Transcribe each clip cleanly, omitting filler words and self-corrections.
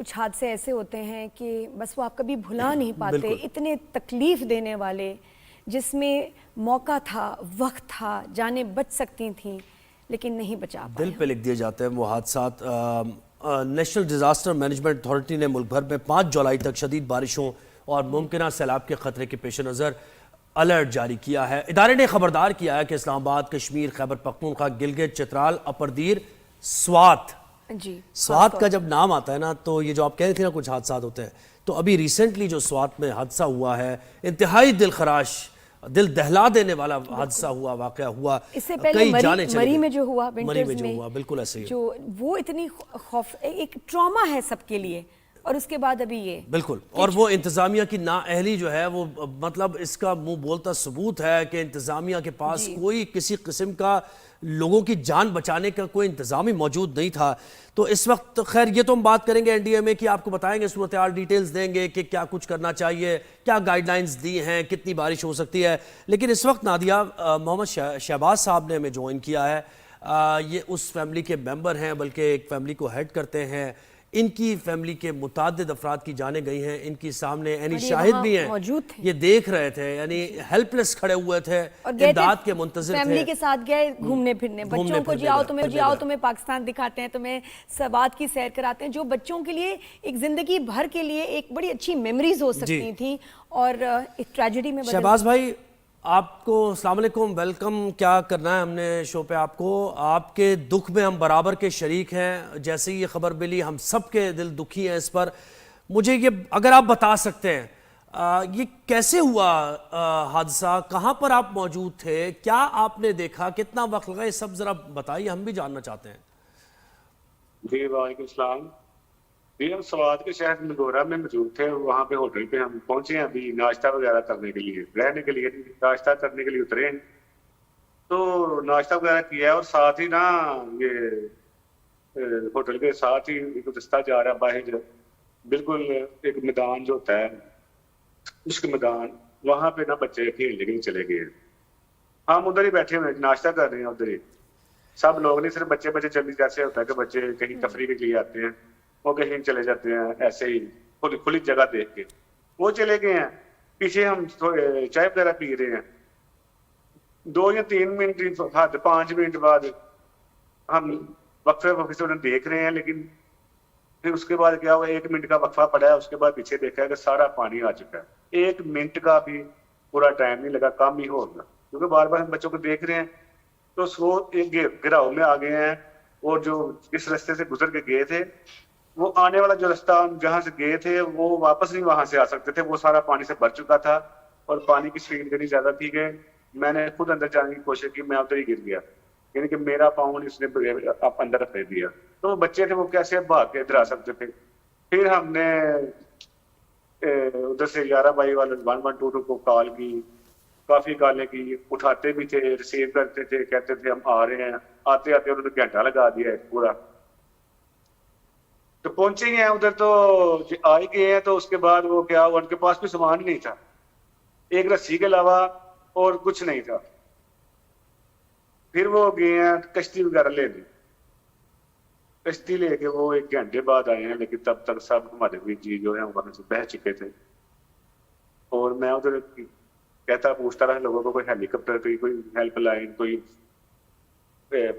کچھ حادثے ایسے ہوتے ہیں کہ بس وہ آپ کبھی بھلا نہیں پاتے، اتنے تکلیف دینے والے، جس میں موقع تھا، وقت تھا، جانیں بچ سکتی تھیں لیکن نہیں بچا پائے. دل پہ لکھ دیے جاتے ہیں وہ حادثات. نیشنل ڈیزاسٹر مینجمنٹ اتھارٹی نے ملک بھر میں 5 جولائی تک شدید بارشوں اور ممکنہ سیلاب کے خطرے کے پیش نظر الرٹ جاری کیا ہے. ادارے نے خبردار کیا ہے کہ اسلام آباد، کشمیر، خیبر پختونخوا، گلگت، چترال، اپردیر، سوات، سوات کا جب نام آتا ہے نا تو یہ جو آپ کہہ رہے تھے نا کچھ حادثات ہوتے ہیں، تو ابھی ریسنٹلی جو سوات میں حادثہ ہوا ہے انتہائی دل خراش، دل دہلا دینے والا حادثہ ہوا، واقعہ ہوا. اس سے پہلے مری میں جو ہوا ونٹرز میں، بالکل ایسے ہی جو وہ اتنی خوف، ایک ٹراما ہے سب کے لیے، اور اس کے بعد ابھی یہ بالکل. اور وہ انتظامیہ کی نااہلی جو ہے وہ مطلب اس کا منہ بولتا ثبوت ہے کہ انتظامیہ کے پاس کوئی کسی قسم کا لوگوں کی جان بچانے کا کوئی انتظام ہی موجود نہیں تھا. تو اس وقت خیر یہ تو ہم بات کریں گے این ڈی ایم اے کی، آپ کو بتائیں گے صورتحال ڈیٹیلز دیں گے کہ کیا کچھ کرنا چاہیے، کیا گائیڈ لائنز دی ہیں، کتنی بارش ہو سکتی ہے. لیکن اس وقت نادیہ، محمد شہباز صاحب نے ہمیں جوائن کیا ہے. یہ اس فیملی کے ممبر ہیں، بلکہ ایک فیملی کو ہیڈ کرتے ہیں. ان کی فیملی کے متعدد افراد کی جانیں گئی ہیں، ان کی سامنے یعنی شاہد بھی ہیں، یہ دیکھ رہے تھے، یعنی ہیلپ لیس کھڑے ہوئے تھے، امداد کے منتظر تھے. فیملی کے ساتھ گئے گھومنے پھرنے، بچوں کو جی آؤ تمہیں پاکستان دکھاتے ہیں، تمہیں سوات کی سیر کراتے ہیں، جو بچوں کے لیے ایک زندگی بھر کے لیے ایک بڑی اچھی میموریز ہو سکتی تھیں، اور ایک ٹریجڈی میں بدل. شہباز بھائی آپ کو السلام علیکم، ویلکم. کیا کرنا ہے ہم نے شو پہ آپ کو، آپ کے دکھ میں ہم برابر کے شریک ہیں. جیسے ہی یہ خبر ملی ہم سب کے دل دکھی ہیں اس پر. مجھے یہ اگر آپ بتا سکتے ہیں یہ کیسے ہوا حادثہ، کہاں پر آپ موجود تھے، کیا آپ نے دیکھا، کتنا وقت لگا، یہ سب ذرا بتائیے، ہم بھی جاننا چاہتے ہیں. جی وعلیکم السلام. جی ہم سوات کے شہر مدورہ میں موجود تھے، وہاں پہ ہوٹل پہ ہم پہنچے ہیں ابھی ناشتہ وغیرہ کرنے کے لیے، رہنے کے لیے ناشتہ کرنے کے لیے اترے ہیں. تو ناشتہ وغیرہ کیا ہے، اور ساتھ ہی نا یہ ہوٹل کے ساتھ ہی ایک رستہ جا رہا ہے باہر، بالکل ایک میدان جو ہوتا ہے اس کے میدان، وہاں پہ نا بچے کھیلنے کے لیے چلے گئے. ہم ادھر ہی بیٹھے ہوئے ناشتہ کر رہے ہیں ادھر ہی، سب لوگ نہیں، صرف بچے جلدی، جیسے ہوتا ہے کہ بچے کہیں تفریح کے لیے آتے ہیں، وہ کہیں چلے جاتے ہیں ایسے ہی کھلی جگہ دیکھ کے، وہ چلے گئے ہیں. پیچھے ہم چائے وغیرہ پی رہے ہیں. 2 یا 3 منٹ 5 منٹ بعد ہم وقفے سے انہیں دیکھ رہے ہیں، لیکن پھر اس کے بعد کیا ہوا، 1 منٹ کا وقفہ پڑا ہے، اس کے بعد پیچھے دیکھا ہے کہ سارا پانی آ چکا ہے. 1 منٹ کا بھی پورا ٹائم نہیں لگا، کم ہی ہوگا، کیونکہ بار بار ہم بچوں کو دیکھ رہے ہیں. تو وہ ایک گراؤ میں آ گئے ہیں، اور جو اس رستے سے گزر کے گئے تھے، وہ آنے والا جو رستہ جہاں سے گئے تھے وہ واپس نہیں وہاں سے آ سکتے تھے، وہ سارا پانی سے بھر چکا تھا، اور پانی کی اسپیڈ اتنی زیادہ تھی کہ میں نے خود اندر جانے کی کوشش کی، میں ادھر ہی گر گیا، یعنی کہ میرا پاؤں اس نے اندر رکھ دیا. تو وہ بچے تھے، وہ کیسے بھاگ کے ادھر آ سکتے تھے. پھر ہم نے ادھر سے 11 بائی والے 1122 کو کال کی، کافی کالیں کی، اٹھاتے بھی تھے، ریسیو کرتے تھے، کہتے تھے ہم آ رہے ہیں. آتے آتے انہوں نے گھنٹہ لگا دیا ہے پورا. تو پہنچے ہی ہیں ادھر، تو آ ہی گئے ہیں. تو اس کے بعد وہ کیا ہوا، ان کے پاس کوئی سامان ہی نہیں تھا، ایک رسی کے علاوہ اور کچھ نہیں تھا. پھر وہ گئے ہیں کشتی وغیرہ لے لی، کشتی لے کے وہ 1 گھنٹے بعد آئے ہیں، لیکن تب تک سب ہمارے بھی جی جو ہے وہاں سے بہہ چکے تھے. اور میں ادھر کہتا پوچھتا رہا لوگوں کو، کوئی ہیلی کاپٹر کی کوئی ہیلپ لائن، کوئی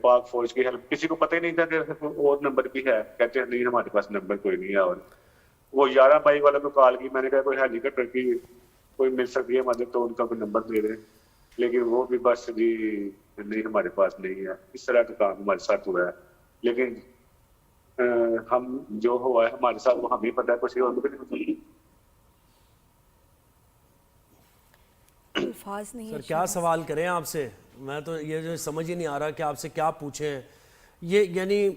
پاک فوج کی ہیلپ، کسی کو پتہ ہی نہیں تھا کہ اور نمبر بھی ہے. کہتے ہیں نہیں ہمارے پاس نمبر کوئی نہیں ہے. اور وہ 11 بائی والوں کو کال کی، میں نے کہا کوئی ہیلی کاپٹر کی کوئی مل سکتی ہے مدد تو ان کا کوئی نمبر دے دیں، لیکن وہ بھی بس جی نہیں ہمارے پاس نہیں ہے. اس طرح کا کام ہمارے ساتھ ہوا ہے. لیکن ہم جو ہوا ہے ہمارے ساتھ وہ ہمیں پتہ ہے، کچھ اور بھی نہیں. الفاظ نہیں سر کیا سوال کریں آپ سے، میں تو یہ جو سمجھ ہی نہیں آ رہا کہ آپ سے کیا پوچھیں. یہ یعنی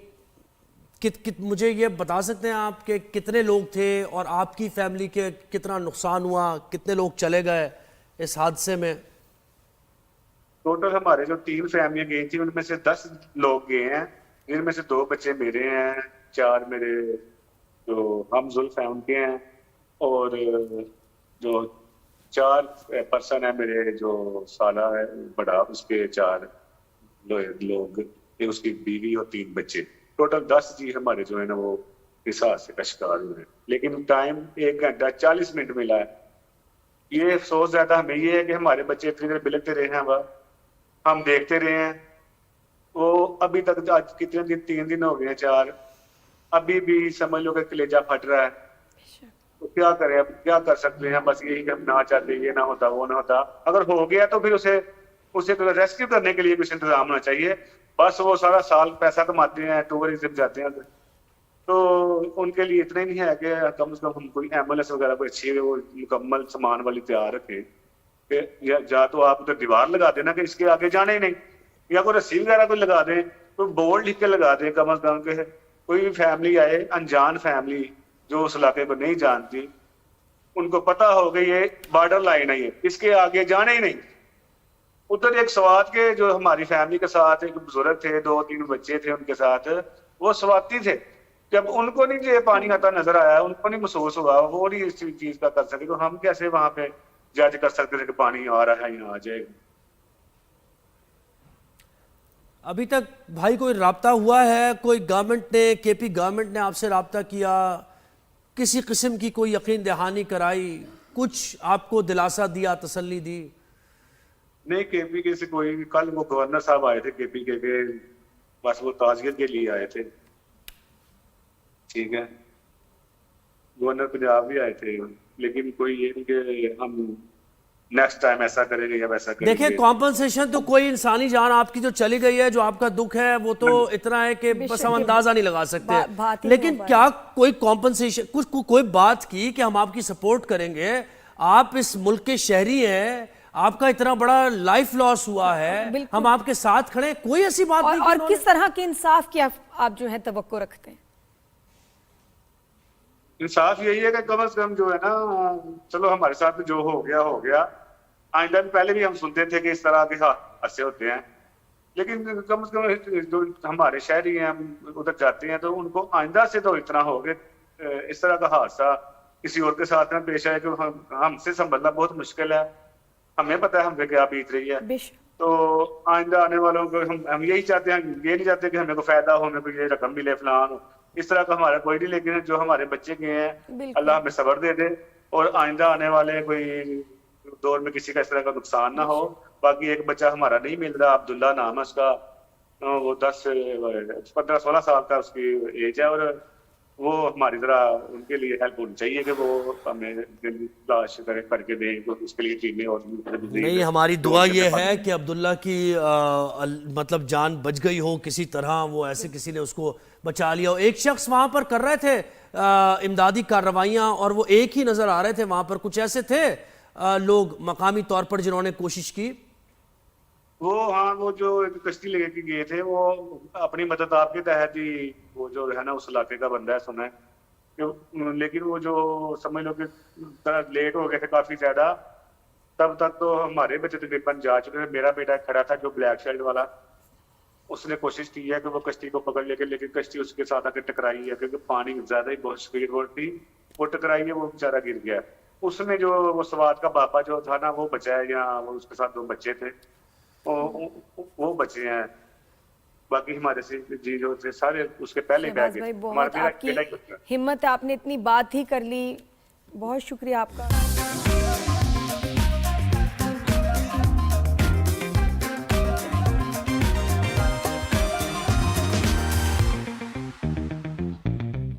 مجھے یہ بتا سکتے ہیں آپ کہ کتنے لوگ تھے، اور آپ کی فیملی کے کتنا نقصان ہوا، کتنے لوگ چلے گئے اس حادثے میں؟ ٹوٹل ہمارے جو 3 فیملیاں گئی تھیں ان میں سے 10 لوگ گئے ہیں، جن میں سے 2 بچے میرے ہیں، 4 میرے جو ہم زلف ہیں ان کے ہیں، اور جو 4 پرسن ہیں میرے جو سالہ ہے بڑا، اس کے 4 لوگ، اس کی بیوی اور 3 بچے. ٹوٹل 10 جی ہمارے جو ہے نا وہ اس حادثے کا شکار ہوئے. لیکن ٹائم 1 گھنٹہ 40 منٹ ملا ہے. یہ افسوس زیادہ ہمیں یہ ہے کہ ہمارے بچے اتنی دیر بلکتے رہے ہیں, ہم دیکھتے رہے ہیں. وہ ابھی تک آج کتنے دن, 3 دن ہو گئے ہیں, 4, ابھی بھی سمجھ لو کہ کلیجہ پھٹ رہا ہے. تو کیا کریں, اب کیا کر سکتے ہیں, بس یہی کہ ہم نہ چاہتے یہ نہ ہوتا وہ نہ ہوتا. اگر ہو گیا تو پھر اسے ریسکیو کرنے کے لیے کچھ انتظام ہونا چاہیے. بس وہ سارا سال پیسہ کماتے ہیں, ٹورزم جاتے ہیں, تو ان کے لیے اتنا ہی نہیں ہے کہ کم از کم ہم کوئی ایمبولینس وغیرہ کوئی اچھی وہ مکمل سامان والی تیار رکھیں کہ یا تو آپ ادھر دیوار لگا دیں نا کہ اس کے آگے جانے ہی نہیں, یا کوئی رسی وغیرہ کوئی لگا دیں, کوئی بورڈ لکھ کے لگا دیں کم از کم, کہ کوئی فیملی آئے, انجان فیملی جو اس علاقے کو نہیں جانتی, ان کو پتا ہو کہ یہ بارڈر لائن ہے, اس کے آگے جانے ہی نہیں. ادھر ایک سوات کے جو ہماری فیملی کے ساتھ ایک بزرگ تھے, 2-3 بچے تھے ان کے ساتھ, وہ سواتی تھے. جب ان کو نہیں یہ پانی آتا نظر آیا, ان کو نہیں محسوس ہوا, وہ نہیں اس چیز کا کر سکے, تو ہم کیسے وہاں پہ جج کر سکتے تھے کہ پانی آ رہا ہے یا آ جائے گا. ابھی تک بھائی کوئی رابطہ ہوا ہے, کوئی گورنمنٹ نے, کے پی گورنمنٹ نے آپ سے رابطہ کیا, کسی قسم کی کوئی یقین دہانی کرائی, کچھ آپ کو دلاسا دیا, تسلی دی؟ نہیں, کے پی کے سے کوئی, کل وہ گورنر صاحب آئے تھے کے پی کے, بس وہ تعزیت کے لیے آئے تھے. ٹھیک ہے, گورنر پنجاب بھی آئے تھے, لیکن کوئی یہ نہیں کہ ہم نیکسٹ ٹائم ایسا کریں گے یا ویسا کریں گے. دیکھیں کمپنسیشن تو کوئی انسانی جان آپ کی جو چلی گئی ہے, جو آپ کا دکھ ہے وہ تو اتنا ہے کہ بس ہم اندازہ نہیں لگا سکتے. لیکن کیا کوئی کمپنسیشن, کوئی بات کی کہ ہم آپ کی سپورٹ کریں گے, آپ اس ملک کے شہری ہیں, آپ کا اتنا بڑا لائف لاس ہوا ہے, ہم آپ کے ساتھ کھڑے, کوئی ایسی بات نہیں؟ اور کس طرح کے انصاف کی آپ جو ہے توقع رکھتے ہیں؟ انصاف یہی ہے کہ کم از کم جو ہے نا, چلو ہمارے ساتھ جو ہو گیا, آئندہ بھی پہلے بھی ہم سنتے تھے کہ اس طرح کے حادثے ہوتے ہیں, لیکن کم از کم جو ہمارے شہری ہیں, ہم ادھر جاتے ہیں, تو ان کو آئندہ سے تو اتنا ہو کہ اس طرح کا حادثہ کسی اور کے ساتھ میں پیش آئے کہ ہم سے سنبھلنا بہت مشکل ہے. ہمیں پتا ہے ہم پہ کیا بیت رہی ہے, تو آئندہ آنے والوں کو ہم یہی چاہتے ہیں, یہ نہیں چاہتے کہ ہمیں کو فائدہ ہو, ہمیں کوئی رقم ملے فلان ہو, اس طرح کا ہمارا کوئی نہیں. لیکن جو ہمارے بچے گئے ہیں, اللہ ہمیں صبر دے دے, اور آئندہ آنے والے کوئی دور میں کسی کا اس طرح کا نقصان نہ ہو. باقی ایک بچہ ہمارا نہیں مل رہا, عبداللہ نام ہے اس کا, وہ 15-16 سال کا اس کی ایج ہے, اور وہ ہماری ذرا ان کے لیے ہیلپ ہونی چاہیے کہ وہ ہمیں تلاش کر کے دیں, اس کے لیے ٹیمیں اور نہیں. ہماری دعا یہ ہے کہ عبداللہ کی مطلب جان بچ گئی ہو کسی طرح, وہ ایسے کسی نے اس کو بچا لیا ہو. ایک شخص وہاں پر کر رہے تھے امدادی کارروائیاں, اور وہ ایک ہی نظر آ رہے تھے وہاں پر, کچھ ایسے تھے لوگ مقامی طور پر جنہوں نے کوشش کی؟ وہ جو کشتی لے کے گئے تھے, وہ اپنی مدد آپ کے تحت ہی, وہ جو ہے نا اس علاقے کا بندہ ہے سنا ہے, لیکن وہ جو سمجھ لو کہ لیٹ ہو گئے تھے کافی زیادہ, تب تک تو ہمارے بچے تقریباً جا چکے تھے. میرا بیٹا کھڑا تھا جو بلیک شرٹ والا, اس نے کوشش کی ہے کہ وہ کشتی کو پکڑ لے کے, لیکن کشتی اس کے ساتھ آ کے ٹکرائی ہے, کیونکہ پانی زیادہ ہی بہت اسپیڈ تھی, وہ ٹکرائی ہے, وہ بیچارہ گر گیا. اس میں جو وہ سوات کا باپا جو تھا نا, وہ بچا ہے, یا وہ اس کے ساتھ 2 بچے تھے, وہ بچے ہیں. باقی ہمارے سے جی جو تھے سارے اس کے پہلے بہ گئے. بہت آپ کی ہمت ہے, آپ نے اتنی بات ہی کر لی, بہت شکریہ آپ کا.